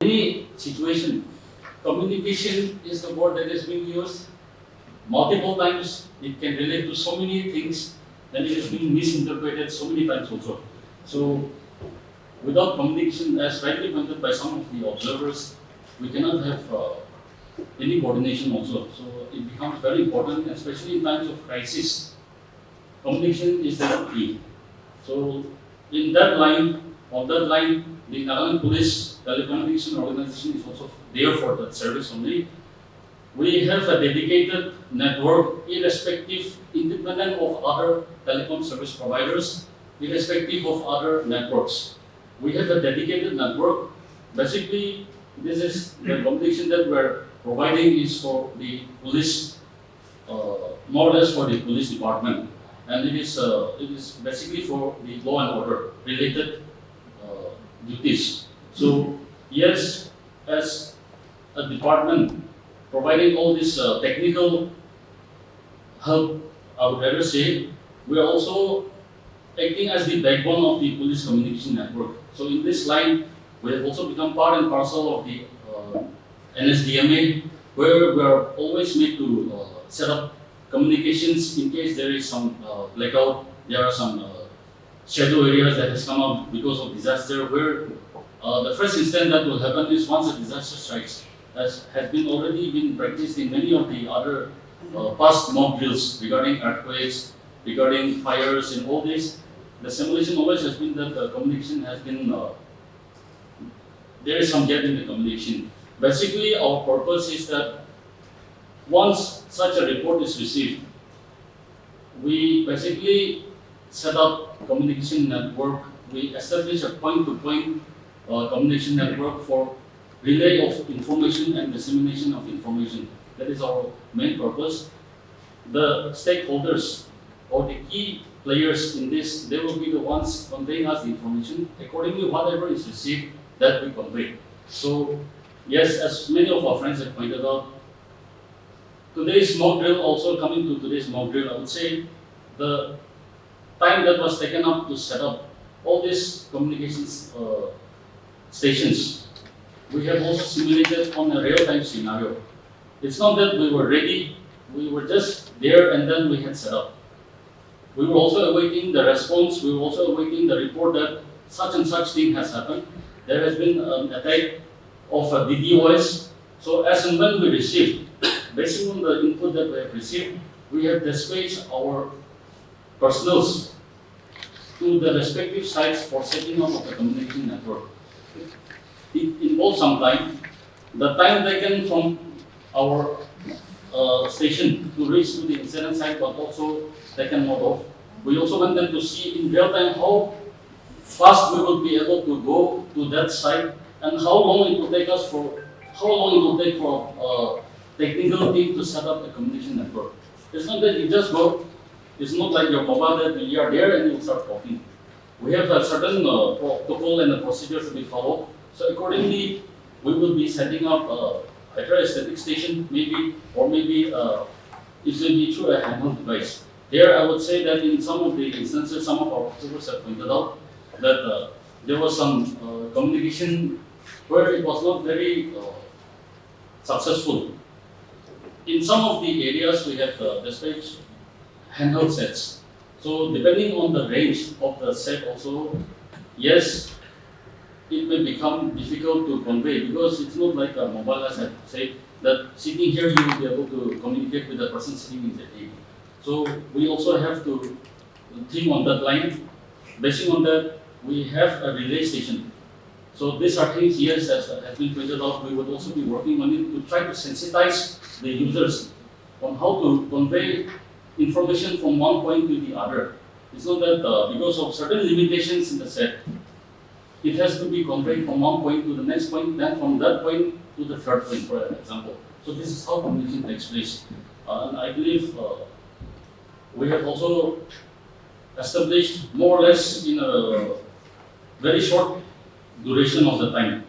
Any situation, communication is the word that is being used multiple times. It can relate to so many things, and it is being misinterpreted so many times also. So, without communication, as rightly pointed by some of the observers, we cannot have any coordination also. So, it becomes very important, especially in times of crisis. Communication is the key. So, in that line, on that line, the Nagaland Police Telecommunication Organization is also there for that service only. We have a dedicated network, irrespective, independent of other telecom service providers, irrespective of other networks. We have a dedicated network. Basically, this is the communication that we're providing is for the police, more or less for the police department, and it is basically for the law and order related duties. So yes, as a department providing all this technical help, I would rather say, we are also acting as the backbone of the police communication network. So in this line, we have also become part and parcel of the NSDMA, where we are always made to set up communications in case there is some blackout, there are some shadow areas that has come up because of disaster, where the first instant that will happen is once a disaster strikes, as has been already been practiced in many of the other past mock drills regarding earthquakes, regarding fires and all this. The simulation always has been that the communication has been, there is some gap in the communication. Basically, our purpose is that once such a report is received, we basically set up communication network. We establish a point-to-point communication network for relay of information and dissemination of information. That is our main purpose. The stakeholders or the key players in this, they will be the ones conveying us the information. Accordingly, whatever is received, that we convey. So, yes, as many of our friends have pointed out, today's mock drill, also coming to today's mock drill, I would say the time that was taken up to set up all these communications stations, we have also simulated on a real-time scenario. It's not that we were ready, we were just there and then we had set up. We were also awaiting the response, we were also awaiting the report that such and such thing has happened. There has been an attack of a DDoS. So as and when we received, based on the input that we have received, we have dispatched our personnels to the respective sites for setting up of the communication network. It involves some time. The time taken from our station to reach to the incident site was also taken note of. We also want them to see in real time how fast we will be able to go to that site and how long it will take us for, how long it will take for technical team to set up a communication network. It's not that you just go, it's not like your mobile that you are there and you start talking. We have a certain protocol and a procedure to be followed. So accordingly, we will be setting up either a static station, maybe, or maybe it will be through a handheld device. Here, I would say that in some of the instances, some of our observers have pointed out that there was some communication where it was not very successful. In some of the areas, we have dispatched handheld sets. So depending on the range of the set also, yes, it may become difficult to convey because it's not like a mobile, as I said, that sitting here you will be able to communicate with the person sitting in the table. So we also have to think on that line. Based on that, we have a relay station. So these are things, yes, as has been pointed out, we would also be working on it to try to sensitize the users on how to convey information from one point to the other. It's not that because of certain limitations in the set, it has to be conveyed from one point to the next point, then from that point to the third point, for example. So this is how communication takes place. And I believe we have also established more or less in a very short duration of the time.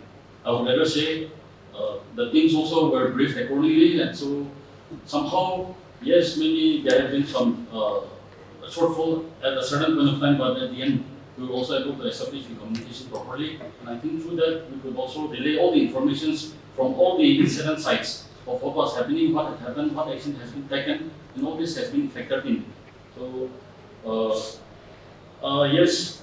I would rather say the things also were briefed accordingly, and so somehow, yes, maybe there have been some shortfall at a certain point of time, but at the end, we were also able to establish the communication properly. And I think through that, we could also relay all the informations from all the incident sites of what was happening, what had happened, what action has been taken, and all this has been factored in. So, yes,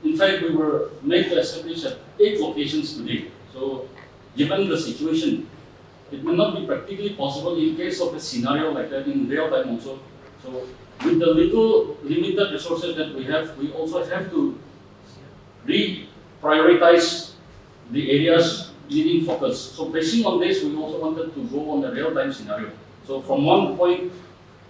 in fact, we were made to establish at 8 locations today. So, given the situation, it may not be practically possible in case of a scenario like that in real time also. So, with the little limited resources that we have, we also have to reprioritize the areas needing focus. So, basing on this, we also wanted to go on a real time scenario. So, from one point,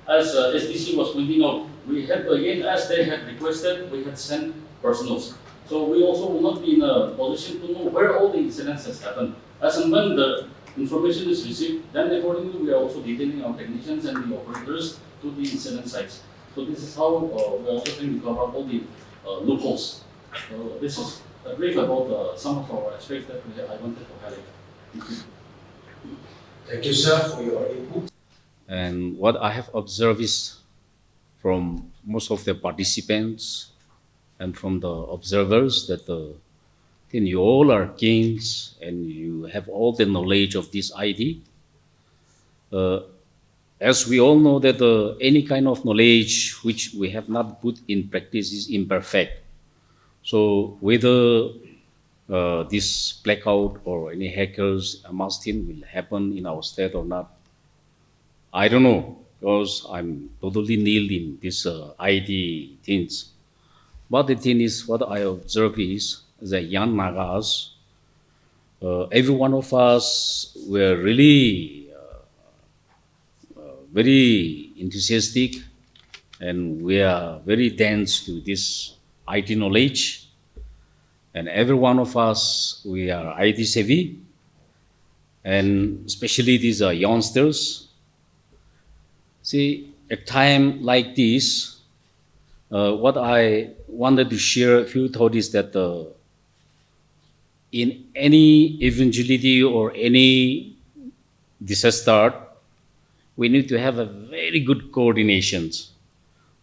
as SDC was pointing out, we had to again, as they had requested, we had sent personals. So we also will not be in a position to know where all the incidents has happened. As and when the information is received, then accordingly we are also detailing our technicians and the operators to the incident sites. So this is how we are also trying to cover up all the loopholes. So this is a brief about some of our aspects that I wanted to highlight. Thank you. Thank you, sir, for your input. And what I have observed is from most of the participants and from the observers that then you all are kings and you have all the knowledge of this ID. As we all know that any kind of knowledge which we have not put in practice is imperfect. So whether this blackout or any hackers masking will happen in our state or not, I don't know, because I'm totally nil in this ID things. But the thing is, what I observe is the young Nagas, every one of us were really very enthusiastic and we are very dense to this IT knowledge. And every one of us, we are IT savvy, and especially these youngsters. See, a time like this, what I wanted to share a few thoughts is that in any eventuality or any disaster, we need to have a very good coordinations.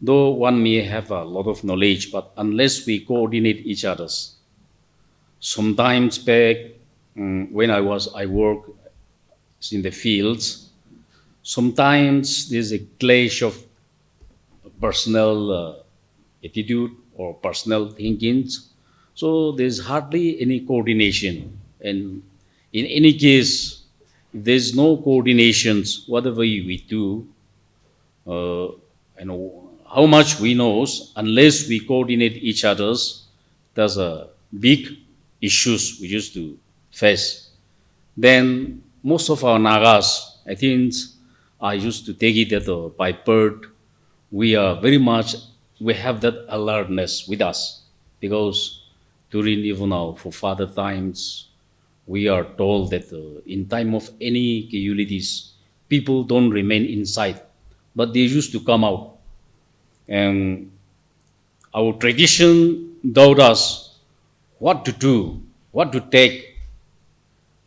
Though one may have a lot of knowledge, but unless we coordinate each other's, sometimes back when I work in the fields, sometimes there's a clash of personal attitude or personal thinkings. So there's hardly any coordination. And in any case, if there's no coordinations, whatever we do, and how much we know, unless we coordinate each other's, there's a big issues we used to face. Then most of our Nagas, I think I used to take it that by birth, we are very much, we have that alertness with us because during even our forefather times, we are told that in time of any casualties, people don't remain inside, but they used to come out. And our tradition taught us what to do, what to take,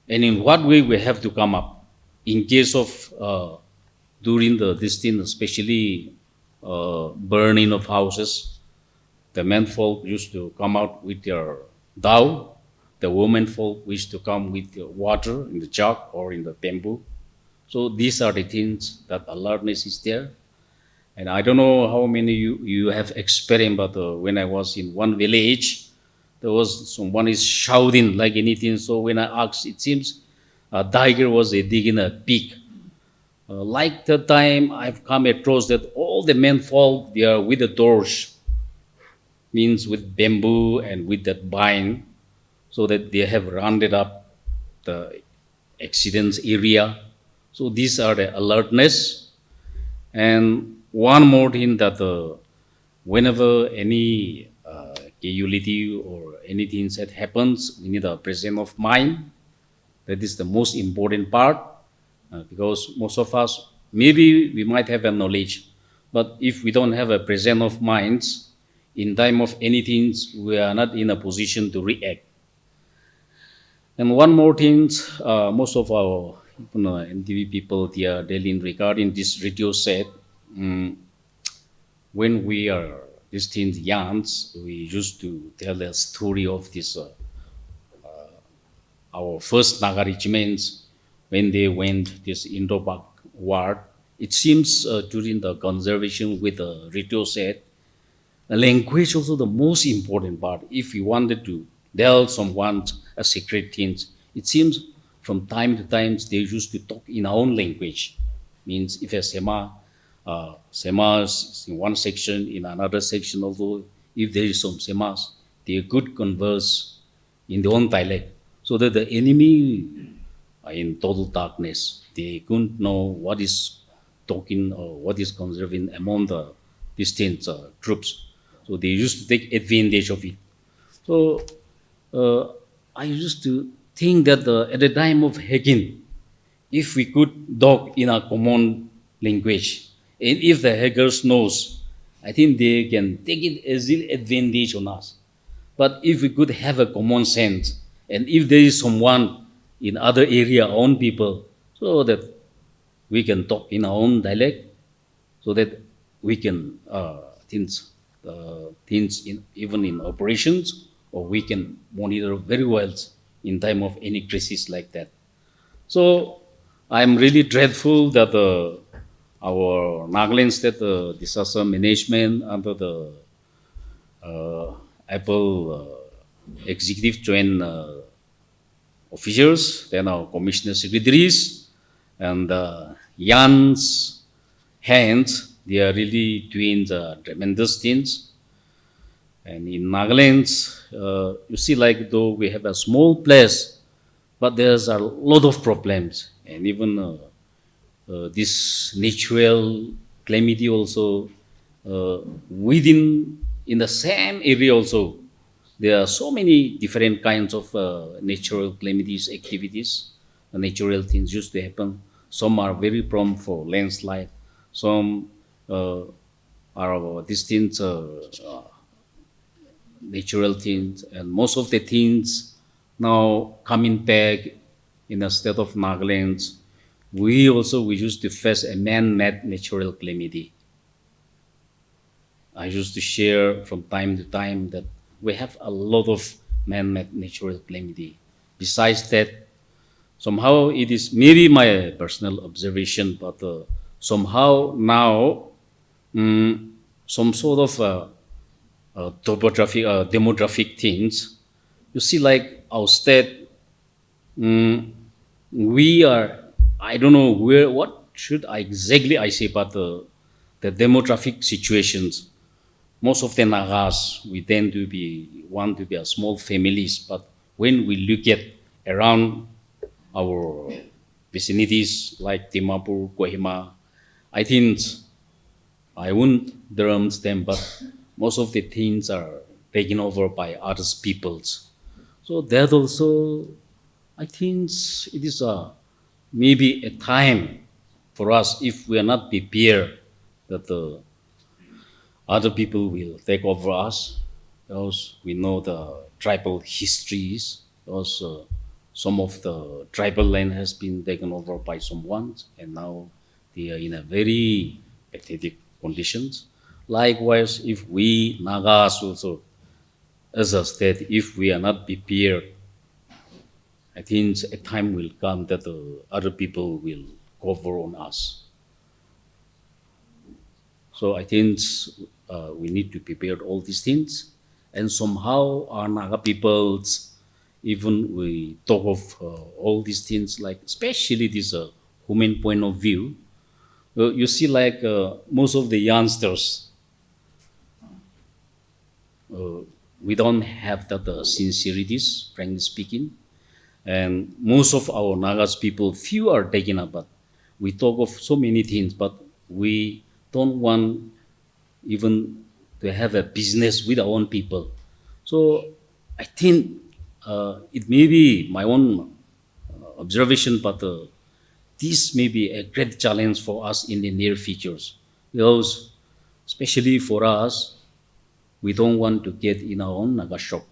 and in what way we have to come up. In case of during this thing, especially burning of houses, the men folk used to come out with their dao, the women folk used to come with the water in the jug or in the bamboo. So these are the things that alertness is there. And I don't know how many you have experienced, but when I was in one village, there was someone is shouting like anything. So when I asked, it seems a tiger was digging a pig. Like the time I've come across that all the men folk, they are with the torch, means with bamboo and with that vine, so that they have rounded up the accidents area. So these are the alertness. And one more thing that whenever any casualty or anything that happens, we need a presence of mind. That is the most important part because most of us, maybe we might have a knowledge, but if we don't have a presence of minds, in time of anything, we are not in a position to react. And one more thing, most of our NTV people they are dealing regarding this radio set. when we are distant youngs, we used to tell the story of this our first Naga regiments when they went this Indo-Pak war. It seems during the conservation with the Rito said, the language also the most important part. If you wanted to tell someone a secret things, it seems from time to time they used to talk in our own language. Means if a semas in one section, in another section, although if there is some semas, they could converse in their own dialect, so that the enemy are in total darkness. They couldn't know what is talking or what is conserving among the distant troops. So they used to take advantage of it. So I used to think that at the time of hacking, if we could talk in a common language, and if the hackers knows, I think they can take it as an advantage on us. But if we could have a common sense, and if there is someone in other area, our own people, so that we can talk in our own dialect, so that we can things in even in operations, or we can monitor very well in time of any crisis like that. So I'm really dreadful that our Nagaland State disaster management under the Apple executive joint officials, then our commissioner secretaries, and Jan's hands, they are really doing the tremendous things. And in Nagaland, you see like though we have a small place, but there's a lot of problems. And even this natural calamity also within in the same area also there are so many different kinds of natural calamities activities, natural things used to happen. Some are very prone for landslide, some are distant natural things, and most of the things now coming back in the state of Nagaland. We used to face a man-made natural calamity. I used to share from time to time that we have a lot of man-made natural calamity. Besides that, somehow it is maybe my personal observation, but somehow now some sort of demographic things. You see, like our state, we are. I don't know where. What should I exactly I say, but the demographic situations. Most of the Nagas, we tend to be want to be a small families, but when we look at around our vicinities like Dimapur, Kohima, I think I wouldn't terms them, but most of the things are taken over by other peoples. So that also, I think it is maybe a time for us if we are not prepared that the other people will take over us. Because we know the tribal histories. Also, some of the tribal land has been taken over by someone, and now they are in a very pathetic conditions. Likewise, if we Nagas also, as a state, if we are not prepared, I think a time will come that other people will cover on us. So I think we need to prepare all these things, and somehow our Naga peoples, even we talk of all these things, like especially this human point of view. You see, like most of the youngsters, we don't have that sincerities, frankly speaking, and most of our Nagas people, few are taken up, but we talk of so many things, but we don't want even to have a business with our own people. So I think it may be my own observation, but this may be a great challenge for us in the near futures. Because especially for us, we don't want to get in our own Naga shop.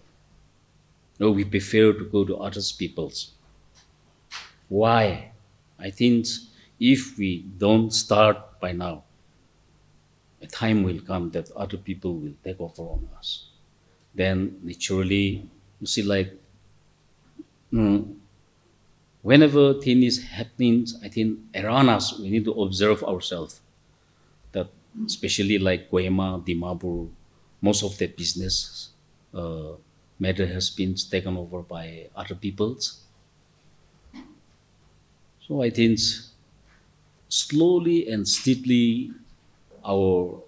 No, we prefer to go to others people's. Why? I think if we don't start by now, a time will come that other people will take over on us. Then naturally, you see, like whenever thing is happening, I think around us, we need to observe ourselves. That especially like Kohima, Dimapur, most of the business matter has been taken over by other peoples. So I think slowly and steadily our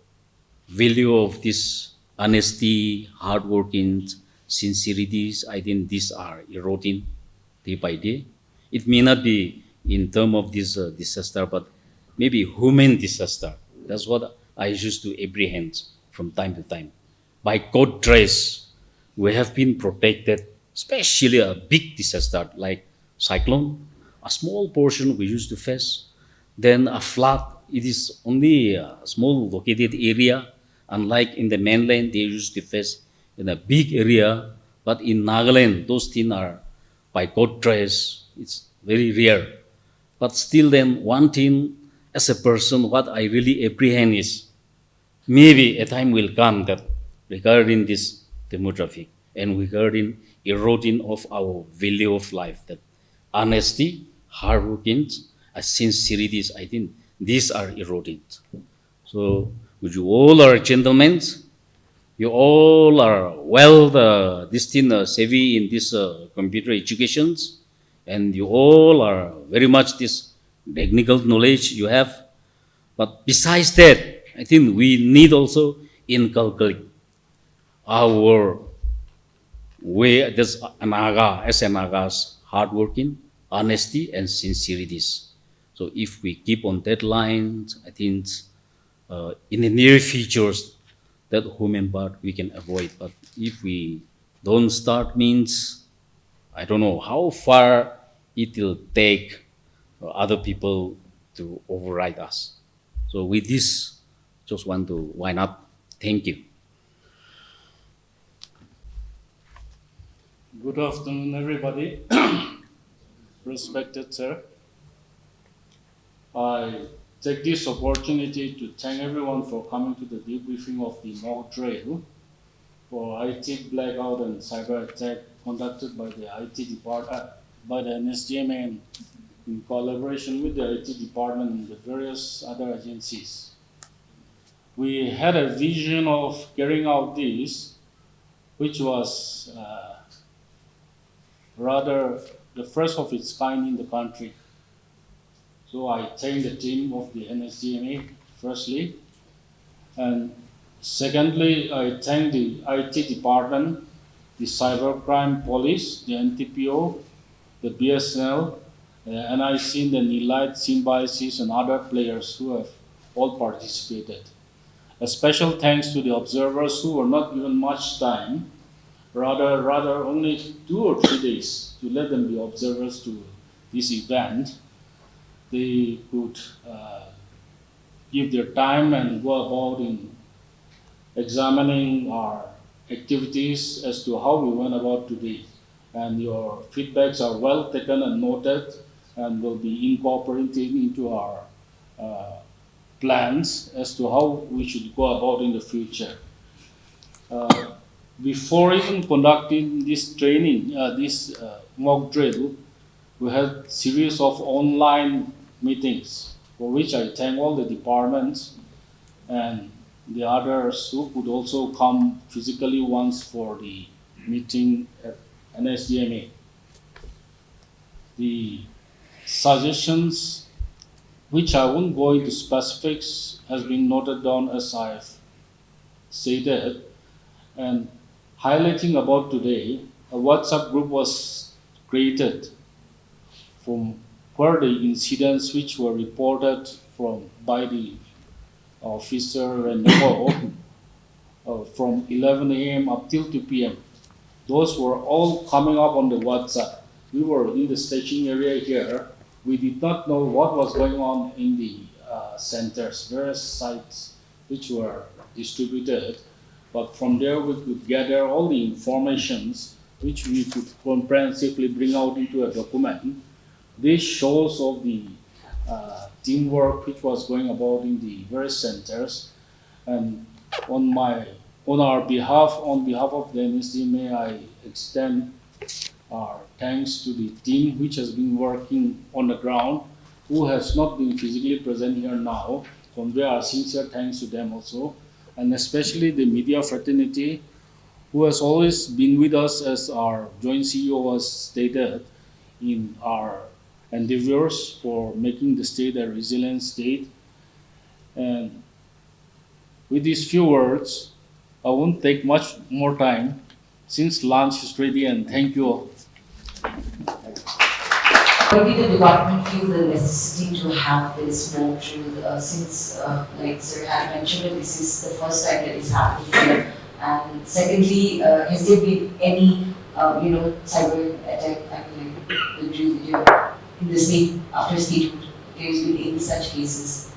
value of this honesty, hard working, sincerities, I think these are eroding day by day. It may not be in terms of this disaster, but maybe human disaster. That's what I used to apprehend from time to time. By God grace, we have been protected, especially a big disaster like cyclone, a small portion we used to face, then a flood, it is only a small located area, unlike in the mainland, they used to face in a big area. But in Nagaland, those things are by God grace, it's very rare. But still, then, one thing as a person, what I really apprehend is maybe a time will come that regarding this demographic and regarding eroding of our value of life, that honesty, hard working, sincerities, I think these are eroding. So you all are gentlemen, you all are well this thing savvy in this computer educations, and you all are very much this technical knowledge you have. But besides that, I think we need also inculcate our way this anaga as anagas hardworking, honesty and sincerities. So if we keep on that line, I think in the near futures that human part we can avoid. But if we don't start means I don't know how far it will take other people to override us. So with this, just want to wind up. Thank you. Good afternoon, everybody. Respected sir, I take this opportunity to thank everyone for coming to the debriefing of the mock drill for IT blackout and cyber attack conducted by the IT department, by the NSDMA in collaboration with the IT department and the various other agencies. We had a vision of carrying out this, which was rather the first of its kind in the country. So I thank the team of the NSDMA firstly, and secondly I thank the IT department, the cybercrime police, the NTPO, the BSNL, the NIC, the NILITE, Symbiosis, and other players who have all participated. A special thanks to the observers who were not given much time, rather only 2 or 3 days to let them be observers to this event. They could give their time and go about in examining our activities as to how we went about today. And your feedbacks are well taken and noted and will be incorporated into our plans as to how we should go about in the future. Before even conducting this training, this mock drill, we had series of online meetings for which I thank all the departments and the others who could also come physically once for the meeting at NSDMA. The suggestions, which I won't go into specifics, has been noted down as I've stated, and highlighting about today, a WhatsApp group was created from where the incidents which were reported by the officer and from 11 a.m. up till 2 p.m. Those were all coming up on the WhatsApp. We were in the staging area here. We did not know what was going on in the centers, various sites which were distributed. But from there we could gather all the informations which we could comprehensively bring out into a document. This shows of the teamwork which was going about in the various centers. And on behalf of the NSDMA, I extend our thanks to the team which has been working on the ground, who has not been physically present here now. Convey our sincere thanks to them also, and especially the media fraternity, who has always been with us, as our joint CEO has stated, in our endeavors for making the state a resilient state. And with these few words, I won't take much more time since lunch is ready, and thank you all. Why did the department feel the necessity to have this mock drill since, like Sir had mentioned, that this is the first time that it's happening here? And secondly, has there been any, cyber attack, the drill here in the state after statehood? There's been any such cases?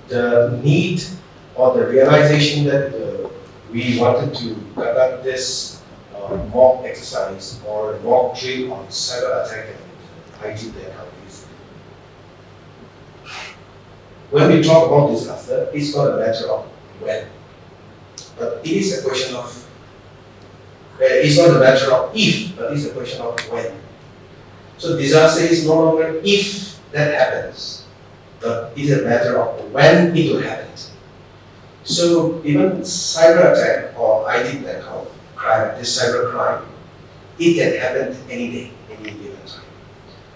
The need or the realization that we wanted to conduct this mock exercise or mock drill on cyber attack and IT their countries. When we talk about disaster, it's not a matter of when, but it is a question of, it's not a matter of if, but it's a question of when. So disaster is no longer if that happens, but it's a matter of when it will happen. So even cyber attack or IT blackout, crime, this cyber crime, it can happen any day, any given time.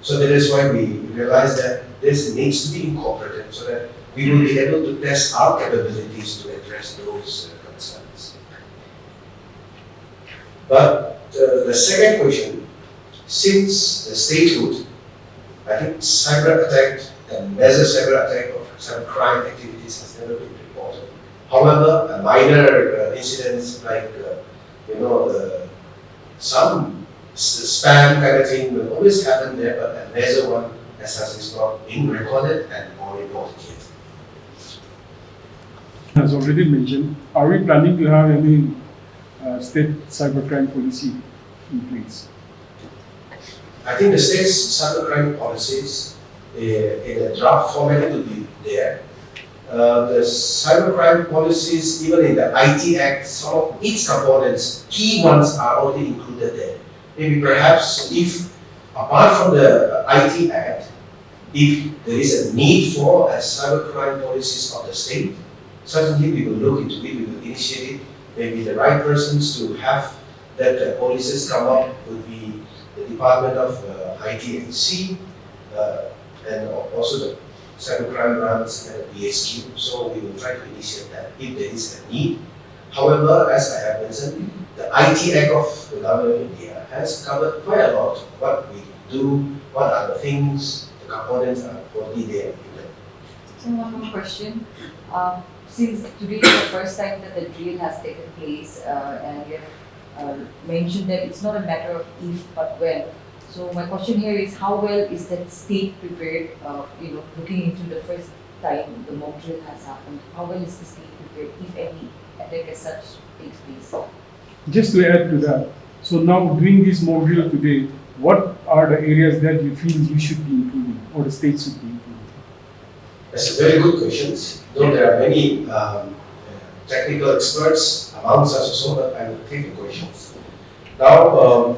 So that is why we realize that this needs to be incorporated so that we will be able to test our capabilities to address those concerns. But the second question, since the statehood, I think cyber attack and major cyber attack or cyber crime activities has never been reported. However, a minor incidents like some spam kind of thing will always happen there, but a major one as such is not being recorded and or reported yet. As already mentioned, are we planning to have any state cybercrime policy in place? I think the state's cybercrime policies in a draft format will be there. The cybercrime policies, even in the IT Act, some of its components, key ones are already included there. Maybe perhaps if, apart from the IT Act, if there is a need for a cybercrime policies of the state, certainly we will look into it, we will initiate it. Maybe the right persons to have that policies come up would be the Department of IT and C, and also the cybercrime branch and the BSQ. So we will try to initiate that if there is a need. However, as I have mentioned, the IT Act of the Government of India has covered quite a lot what we do, what are the things, the components are already there. So one more question. Since today is the first time that the drill has taken place, and you have mentioned that it's not a matter of if but when. So my question here is, how well is that state prepared? Looking into the first time the mock drill has happened, how well is the state prepared, if any attack as such takes place? Just to add to that, so now doing this mock drill today, what are the areas that you feel you should be improving or the state should be improving? That's a very good question. Though there are many technical experts amongst us also, but I will take the questions. Now,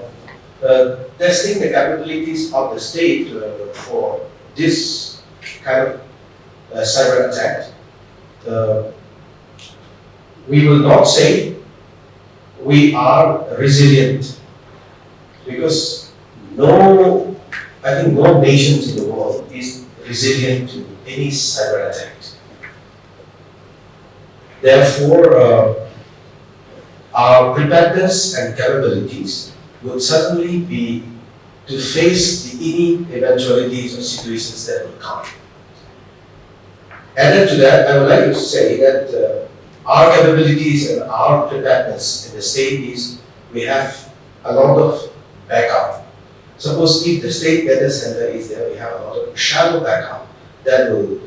testing the capabilities of the state for this kind of cyber attack, we will not say we are resilient, because I think no nations in the world is resilient to any cyber attack. Therefore, our preparedness and capabilities would certainly be to face any eventualities or situations that will come. Added to that, I would like to say that our capabilities and our preparedness in the state is we have a lot of backup. Suppose if the state data center is there, we have a lot of shadow backup that will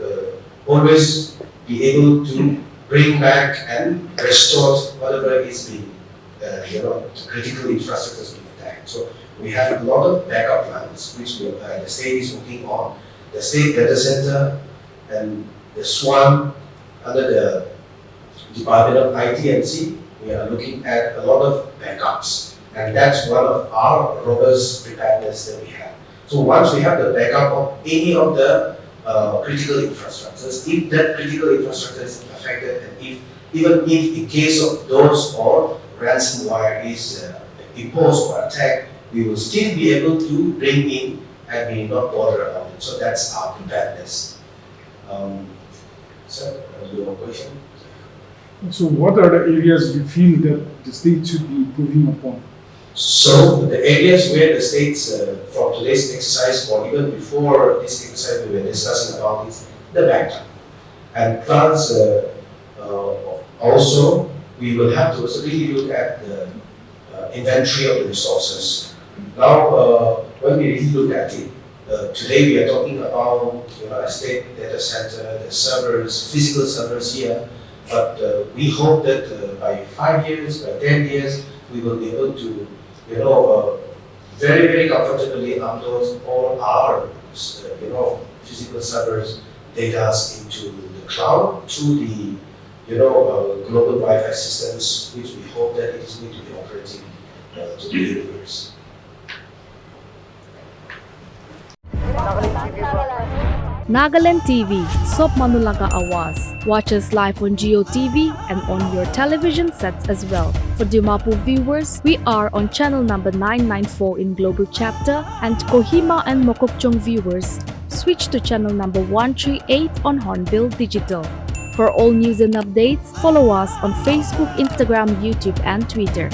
always be able to bring back and restore whatever is being, critical infrastructures being attacked. So we have a lot of backup plans which the state is working on. The state data center and the SWAN under the Department of IT&C, we are looking at a lot of backups, and that's one of our robust preparedness that we have. So once we have the backup of any of the critical infrastructures, if that critical infrastructure is affected, and even if in case of those or ransomware is imposed or attacked, we will still be able to bring in and we not bother about it. So that's our preparedness. Sir, your question? So what are the areas you feel that the state should be improving upon? So the areas where the states, from today's exercise or even before this exercise we were discussing about is the backup. And plus also we will have to also really look at the inventory of the resources. Now when we really look at it, today we are talking about a state data center, the servers, physical servers here, but we hope that by 5 years, by 10 years, we will be able to very, very comfortably upload all our, physical servers, data into the cloud through the, global Wi-Fi systems, which we hope that it is going to be operating to the universe. Nagaland TV, Sob Manulaga Awas. Watch us live on Geo TV and on your television sets as well. For Dimapur viewers, we are on channel number 994 in Global Chapter, and Kohima and Mokokchung viewers, switch to channel number 138 on Hornbill Digital. For all news and updates, follow us on Facebook, Instagram, YouTube, and Twitter.